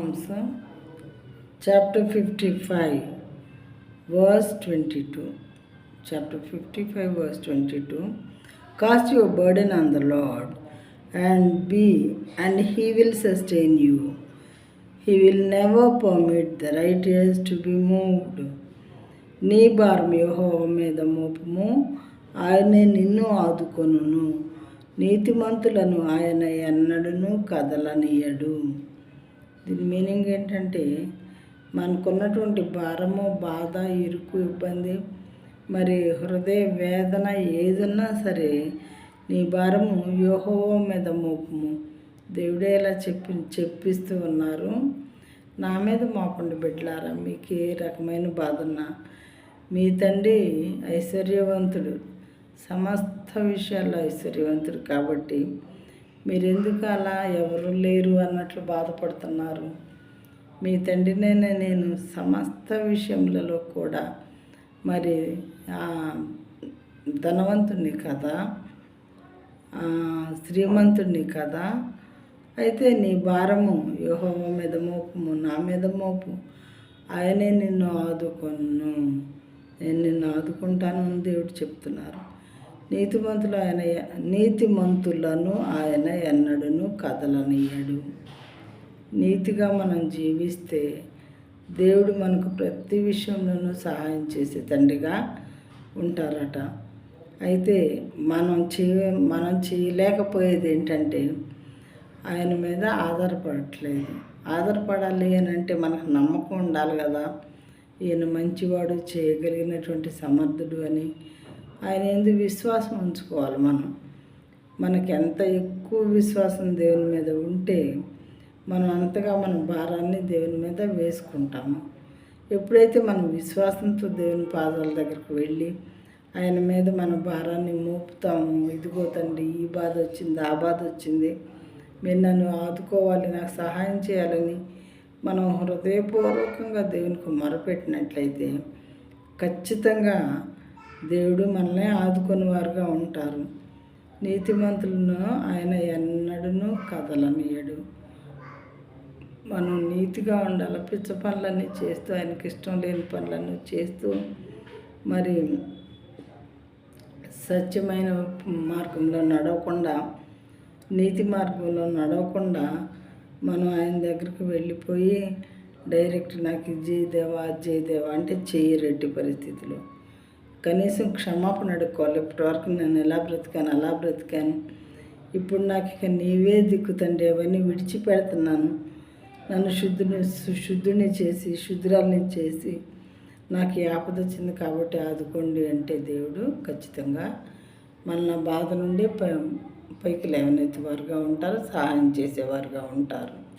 Psalms chapter 55 verse 22. Chapter 55 verse 22. Cast your burden on the Lord and he will sustain you. He will never permit the righteous to be moved. నీ భారం యెహోవా మీద మోపుము, ఆయనే నిన్ను ఆదుకొనును. నీతిమంతులను ఆయన ఎన్నడూను కదలనీయడు. దీని meaning ఏంటంటే, మనకున్నటువంటి భారము, బాధ, ఇరుకు, ఇబ్బంది, మరి హృదయ వేదన ఏదున్నా సరే నీ భారము యెహోవా మీద మోపుము. దేవుడే ఇలా చెప్పిస్తూ ఉన్నారు. నా మీద మోపండి బిడ్డలారా, మీకు ఏ రకమైన బాధ ఉన్నా. మీ తండ్రి ఐశ్వర్యవంతుడు, సమస్త విషయాల్లో ఐశ్వర్యవంతుడు. కాబట్టి మీరెందుకు అలా ఎవరు లేరు అన్నట్లు బాధపడుతున్నారు? మీ తండ్రినైనా నేను సమస్త విషయములలో కూడా మరి ధనవంతుడిని కదా, శ్రీమంతుడిని కదా. అయితే నీ భారము యెహోవా మీద మోపుము, నా మీద మోపు, ఆయనే నిన్ను ఆదుకొను. నేను నిన్ను ఆదుకుంటాను అని దేవుడు చెప్తున్నారు. నీతిమంతులను ఆయన ఎన్నడూను కదలనీయడు. నీతిగా మనం జీవిస్తే దేవుడు మనకు ప్రతి విషయంలోనూ సహాయం చేసే తండ్రిగా ఉంటారట. అయితే మనం చేయలేకపోయేది ఏంటంటే ఆయన మీద ఆధారపడట్లేదు. ఆధారపడాలి అని అంటే మనకు నమ్మకం ఉండాలి కదా, ఈయన మంచివాడు, చేయగలిగినటువంటి సమర్థుడు అని. ఆయన ఎందుకు విశ్వాసం ఉంచుకోవాలి. మనకి ఎంత ఎక్కువ విశ్వాసం దేవుని మీద ఉంటే మనం అంతగా మన భారాన్ని దేవుని మీద వేసుకుంటాము. ఎప్పుడైతే మనం విశ్వాసంతో దేవుని పాదాల దగ్గరికి వెళ్ళి ఆయన మీద మన భారాన్ని మోపుతాము, ఇదిగో తండ్రి ఈ బాధ వచ్చింది, ఆ బాధ వచ్చింది, మీరు నన్ను ఆదుకోవాలి, నాకు సహాయం చేయాలని మనం హృదయపూర్వకంగా దేవునికి మొరపెట్టినట్లయితే ఖచ్చితంగా దేవుడు మనల్ని ఆదుకునే వారుగా ఉంటారు. నీతిమంతులను ఆయన ఎన్నడూను కదలనీయడు. మనం నీతిగా ఉండాలి. పిచ్చ పనులన్నీ చేస్తూ, ఆయనకి ఇష్టం లేని పనులన్నీ చేస్తూ, మరి సత్యమైన మార్గంలో నడవకుండా, నీతి మార్గంలో నడవకుండా మనం ఆయన దగ్గరికి వెళ్ళిపోయి డైరెక్ట్ నాకు ఇది చేయదేవా, అది చేయదేవా అంటే చేయరెట్టి పరిస్థితిలో కనీసం క్షమాపణ అడుక్కోవాలి. ఇప్పటివరకు నేను ఎలా బ్రతికాను, అలా బ్రతికాను, ఇప్పుడు నాకు ఇక నీవే దిక్కుతండి, అవన్నీ విడిచిపెడుతున్నాను, నన్ను శుద్ధుని చేసి, శుద్ధురాల్ని చేసి, నాకు ఈ ఆపద వచ్చింది కాబట్టి ఆదుకోండి అంటే దేవుడు ఖచ్చితంగా మన బాధ నుండి పైకి లేవనెత్తేవారుగా ఉంటారు, సహాయం చేసేవారుగా ఉంటారు.